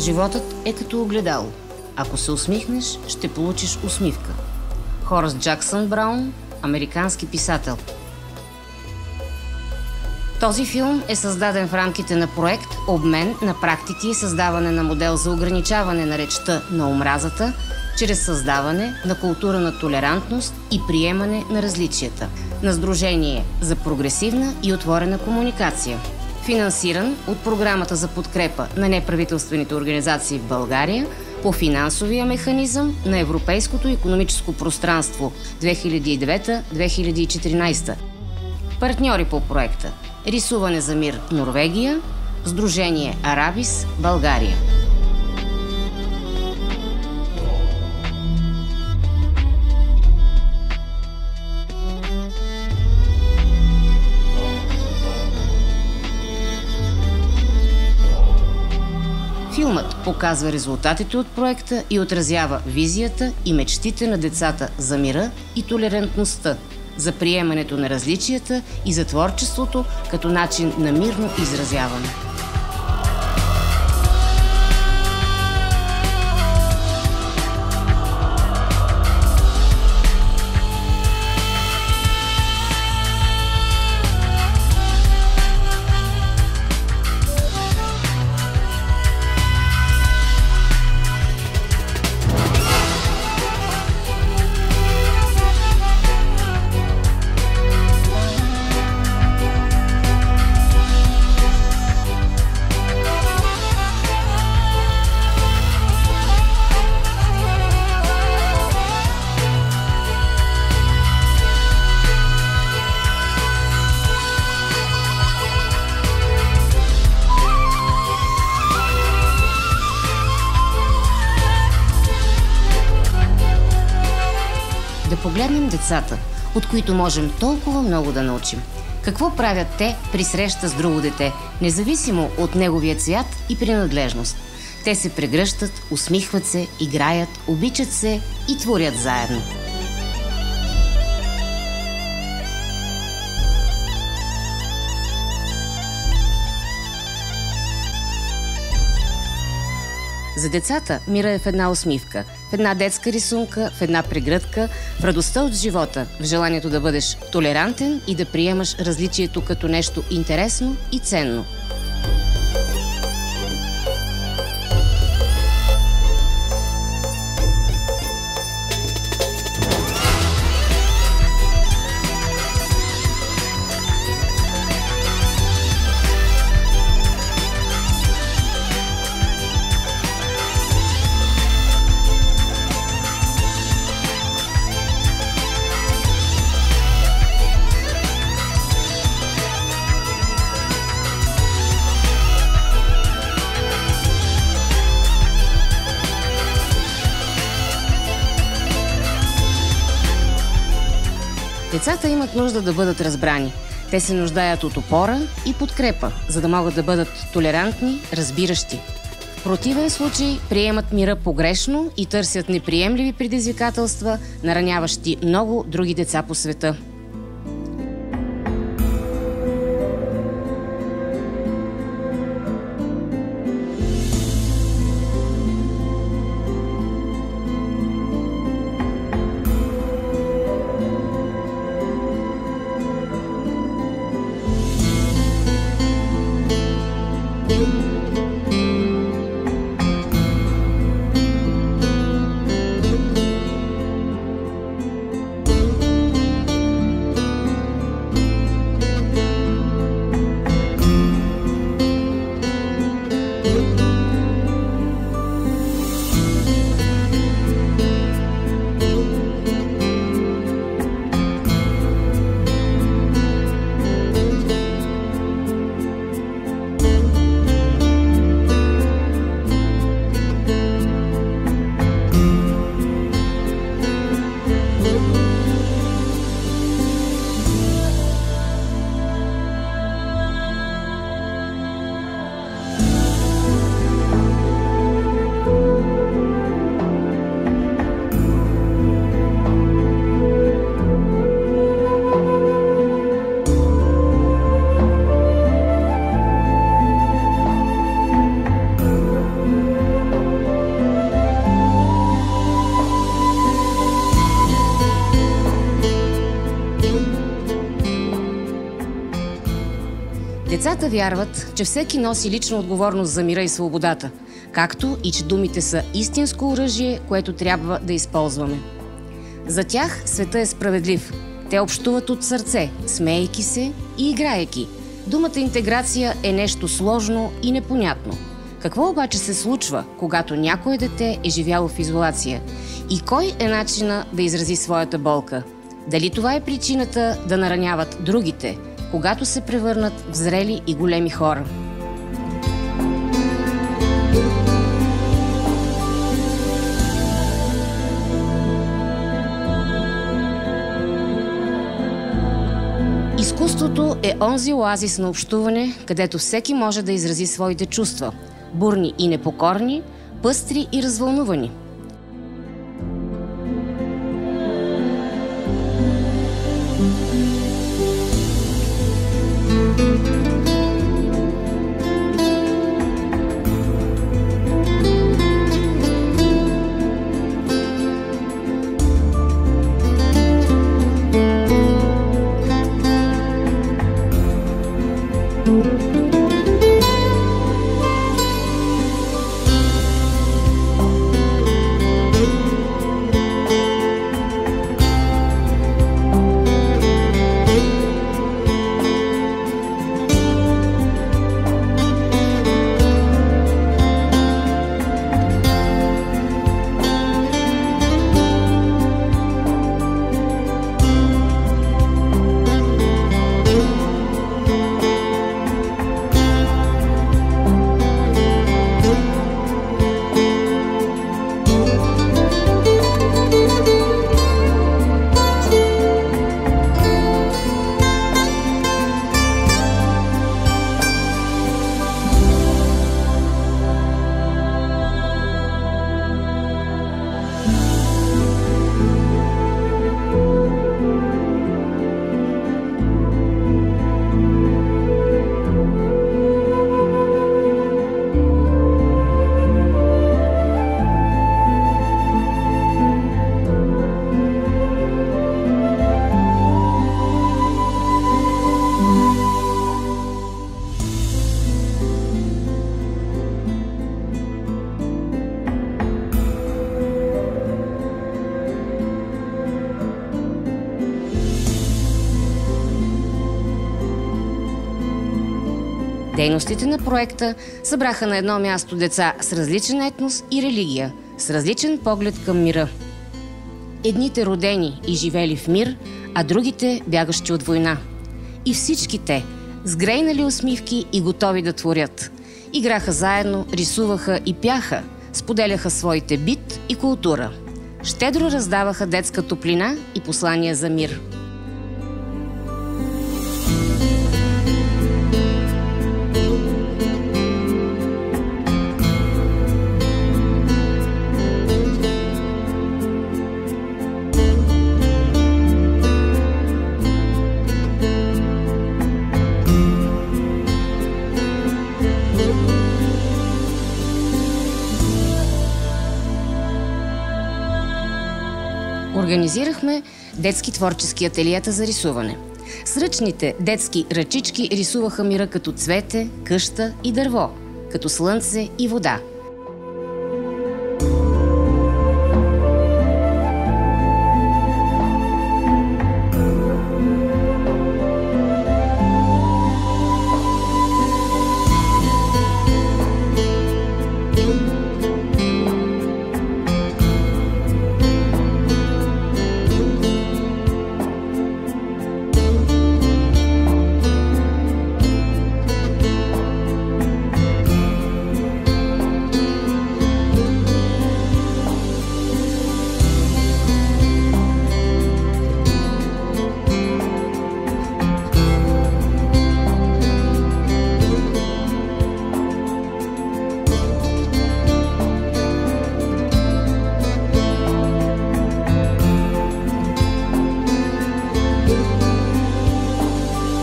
животът е като огледало. Ако се усмихнеш, ще получиш усмивка. Хорас Джаксън Браун, американски писател. Този филм е създаден в рамките на проект «Обмен на практики и създаване на модел за ограничаване на речта на омразата, чрез създаване на култура на толерантност и приемане на различията» на Сдружение за прогресивна и отворена комуникация, финансиран от Програмата за подкрепа на неправителствените организации в България по финансовия механизъм на Европейското икономическо пространство 2009-2014. Партньори по проекта: Рисуване за мир Норвегия, Сдружение Арабис България. Филмът показва резултатите от проекта и отразява визията и мечтите на децата за мира и толерантността, за приемането на различията и за творчеството като начин на мирно изразяване. Да погледнем децата, от които можем толкова много да научим. Какво правят те при среща с друго дете, независимо от неговия цвят и принадлежност? Те се прегръщат, усмихват се, играят, обичат се и творят заедно. За децата мира е в една усмивка, в една детска рисунка, в една прегръдка, в радостта от живота, в желанието да бъдеш толерантен и да приемаш различието като нещо интересно и ценно. Децата имат нужда да бъдат разбрани. Те се нуждаят от опора и подкрепа, за да могат да бъдат толерантни, разбиращи. В противен случай приемат мира погрешно и търсят неприемливи предизвикателства, нараняващи много други деца по света. Децата вярват, че всеки носи лична отговорност за мира и свободата, както и че думите са истинско оръжие, което трябва да използваме. За тях света е справедлив. Те общуват от сърце, смеейки се и играейки. Думата интеграция е нещо сложно и непонятно. Какво обаче се случва, когато някое дете е живяло в изолация? И кой е начина да изрази своята болка? Дали това е причината да нараняват другите, когато се превърнат в зрели и големи хора? Изкуството е онзи оазис на общуване, където всеки може да изрази своите чувства – бурни и непокорни, пъстри и развълнувани. Дейностите на проекта събраха на едно място деца с различен етнос и религия, с различен поглед към мира. Едните родени и живели в мир, а другите бягащи от война. И всички те, сгрейнали усмивки и готови да творят. Играха заедно, рисуваха и пяха, споделяха своите бит и култура. Щедро раздаваха детска топлина и послания за мир. Организирахме детски творчески ателиета за рисуване. С ръчните детски ръчички рисуваха мира като цвете, къща и дърво, като слънце и вода.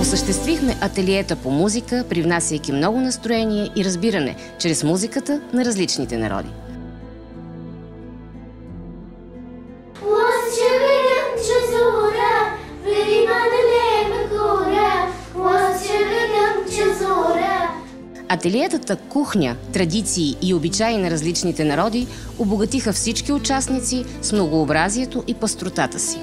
Осъществихме ателиета по музика, привнасяйки много настроение и разбиране чрез музиката на различните народи. Was Ателиетата кухня, традиции и обичаи на различните народи обогатиха всички участници с многообразието и пъстротата си.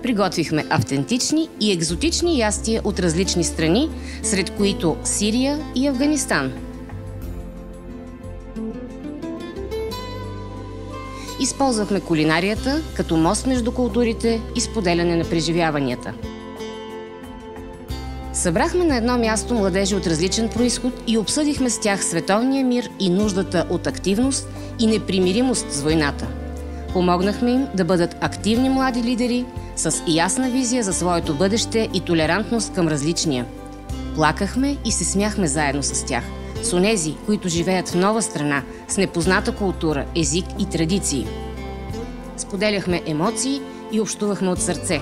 Приготвихме автентични и екзотични ястия от различни страни, сред които Сирия и Афганистан. Използвахме кулинарията като мост между културите и споделяне на преживяванията. Събрахме на едно място младежи от различен произход и обсъдихме с тях световния мир и нуждата от активност и непримиримост с войната. Помогнахме им да бъдат активни млади лидери с ясна визия за своето бъдеще и толерантност към различния. Плакахме и се смяхме заедно с тях, с онези, които живеят в нова страна, с непозната култура, език и традиции. Споделяхме емоции и общувахме от сърце.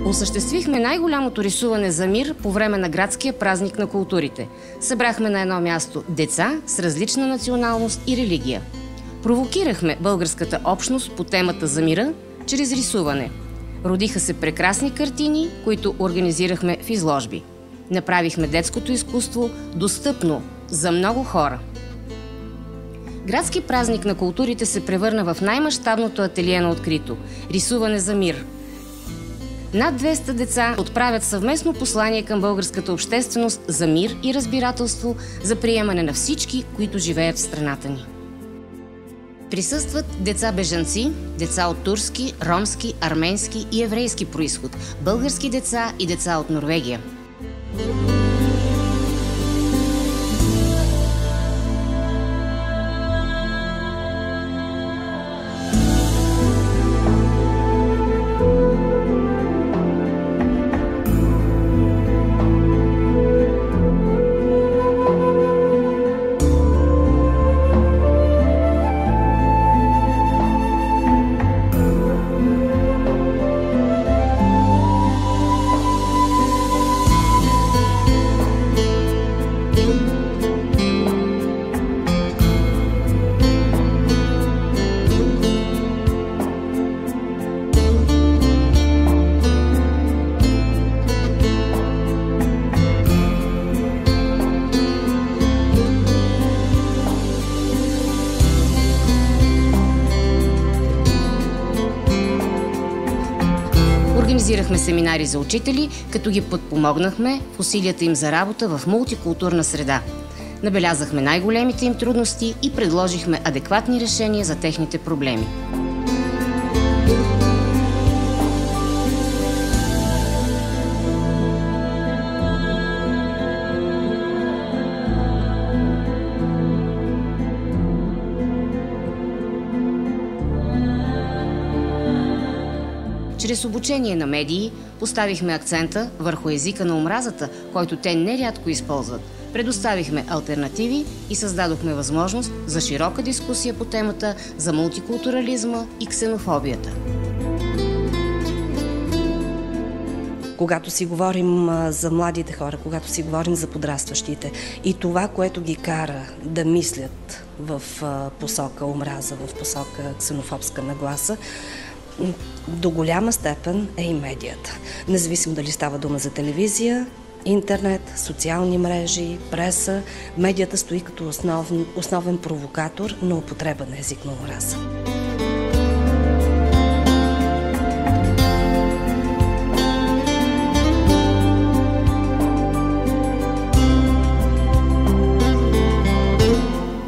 Осъществихме най-голямото рисуване за мир по време на градския празник на културите. Събрахме на едно място деца с различна националност и религия. Провокирахме българската общност по темата за мира чрез рисуване. Родиха се прекрасни картини, които организирахме в изложби. Направихме детското изкуство достъпно за много хора. Градски празник на културите се превърна в най-мащабното ателие на открито – рисуване за мир. Над 200 деца отправят съвместно послание към българската общественост за мир и разбирателство, за приемане на всички, които живеят в страната ни. Присъстват деца-бежанци, деца от турски, ромски, арменски и еврейски произход, български деца и деца от Норвегия. Организирахме семинари за учители, като ги подпомогнахме в усилията им за работа в мултикултурна среда. Набелязахме най-големите им трудности и предложихме адекватни решения за техните проблеми. Чрез обучение на медии поставихме акцента върху езика на омразата, който те нерядко използват. Предоставихме алтернативи и създадохме възможност за широка дискусия по темата за мултикултурализма и ксенофобията. Когато си говорим за младите хора, когато си говорим за подрастващите и това, което ги кара да мислят в посока омраза, в посока ксенофобска нагласа, до голяма степен е и медията. Независимо дали става дума за телевизия, интернет, социални мрежи, преса, медията стои като основен провокатор на употреба на език на омраза.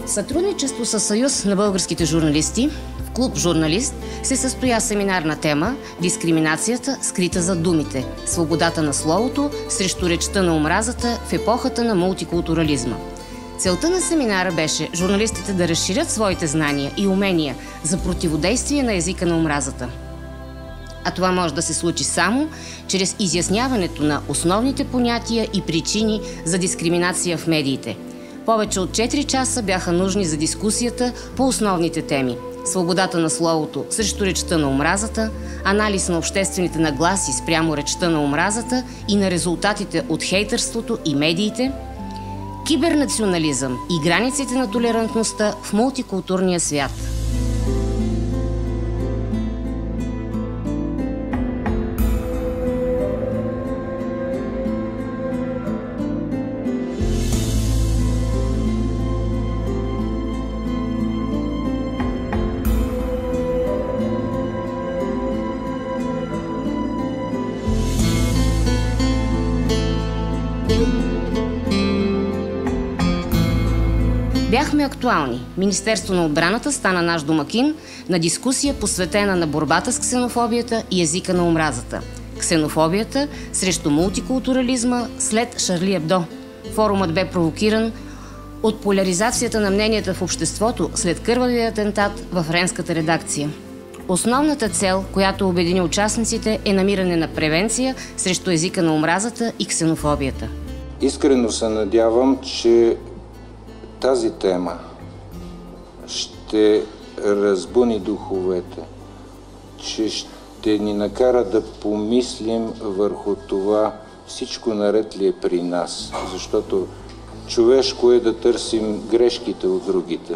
Сътрудничество с Съюз на българските журналисти клуб «Журналист» се състоя семинар на тема «Дискриминацията, скрита зад думите. Свободата на словото срещу речта на омразата в епохата на мултикултурализма». Целта на семинара беше журналистите да разширят своите знания и умения за противодействие на езика на омразата. А това може да се случи само чрез изясняването на основните понятия и причини за дискриминация в медиите. Повече от 4 часа бяха нужни за дискусията по основните теми – свободата на словото срещу речта на омразата, анализ на обществените нагласи спрямо речта на омразата и на резултатите от хейтърството и медиите, кибернационализъм и границите на толерантността в мултикултурния свят. Бяхме актуални. Министерство на отбраната стана наш домакин на дискусия, посветена на борбата с ксенофобията и езика на омразата. Ксенофобията срещу мултикултурализма след Шарли Ебдо. Форумът бе провокиран от поляризацията на мненията в обществото след кървавия атентат във френската редакция. Основната цел, която обедини участниците, е намиране на превенция срещу езика на омразата и ксенофобията. Искрено се надявам, че тази тема ще разбуни духовете, че ще ни накара да помислим върху това всичко наред ли е при нас, защото човешко е да търсим грешките от другите,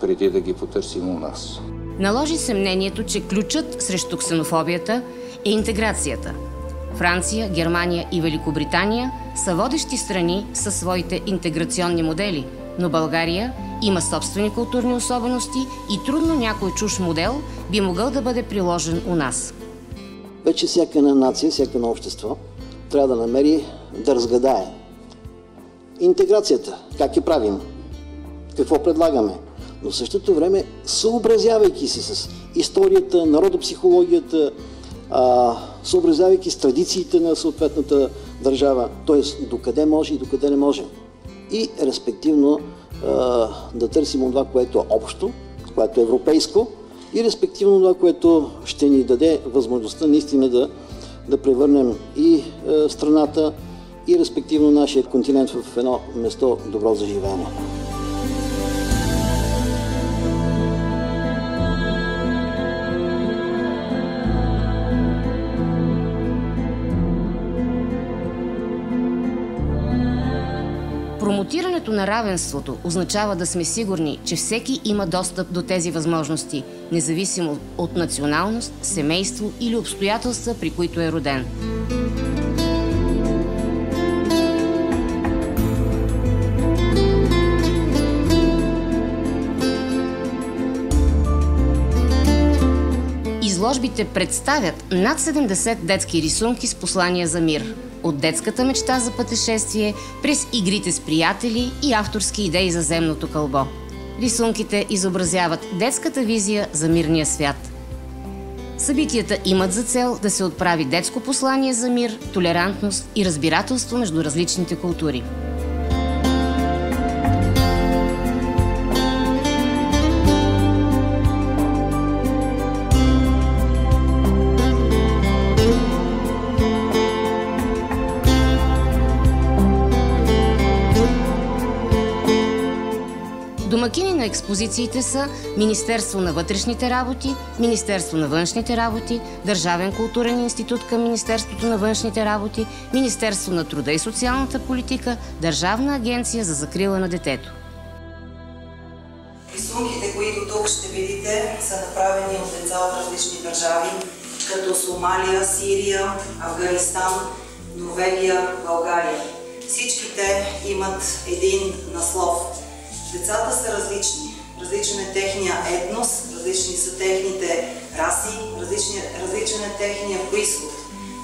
преди да ги потърсим у нас. Наложи се мнението, че ключът срещу ксенофобията е интеграцията. Франция, Германия и Великобритания са водещи страни със своите интеграционни модели, но България има собствени културни особености и трудно някой чужд модел би могъл да бъде приложен у нас. Вече всяка една нация, всяка едно общество трябва да намери да разгадае интеграцията, как я правим, какво предлагаме, но в същото време съобразявайки се с историята, народопсихологията, съобразявайки с традициите на съответната държава, т.е. докъде може и докъде не може. И респективно да търсим това, което е общо, което е европейско и респективно това, което ще ни даде възможността наистина да превърнем и страната и респективно нашия континент в едно место добро за живеене. Промотирането на равенството означава да сме сигурни, че всеки има достъп до тези възможности, независимо от националност, семейство или обстоятелства, при които е роден. Изложбите представят над 70 детски рисунки с послания за мир. От детската мечта за пътешествие, през игрите с приятели и авторски идеи за земното кълбо. Рисунките изобразяват детската визия за мирния свят. Събитията имат за цел да се отправи детско послание за мир, толерантност и разбирателство между различните култури. Домакини на експозициите са Министерство на вътрешните работи, Министерство на външните работи, Държавен културен институт към Министерството на външните работи, Министерство на труда и социалната политика, Държавна агенция за закрила на детето. Рисунките, които тук ще видите, са направени от деца от различни държави, като Сомалия, Сирия, Афганистан, Норвегия, България. Всичките имат един наслов. Децата са различни. Различен е техния етнос, различни са техните раси, различен е техния произход.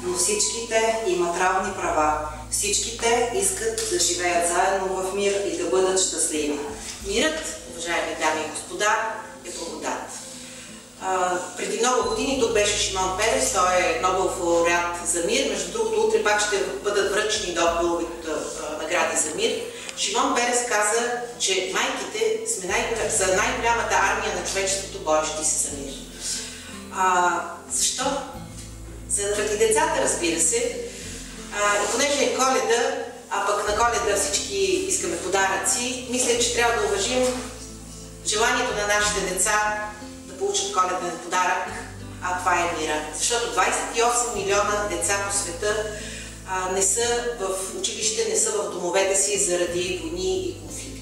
Но всичките имат равни права. Всичките искат да живеят заедно в мир и да бъдат щастливи. Мирът, уважаеми дами и господа, е благодат. беше Шимон Перес, той е Нобелов лауреат за мир. Между другото, утре пак ще бъдат връчени Нобеловите награди за мир. Шимон Перес каза, че майките са най-голямата армия на човечеството, борещи се за мир. Защо? Заради децата, разбира се. И понеже е Коледа, а пък на Коледа всички искаме подаръци, мисля, че трябва да уважим желанието на нашите деца да получат коледен подарък, а това е мира. Защото 28 милиона деца по света не са в училище, не са в домовете си заради войни и конфликти.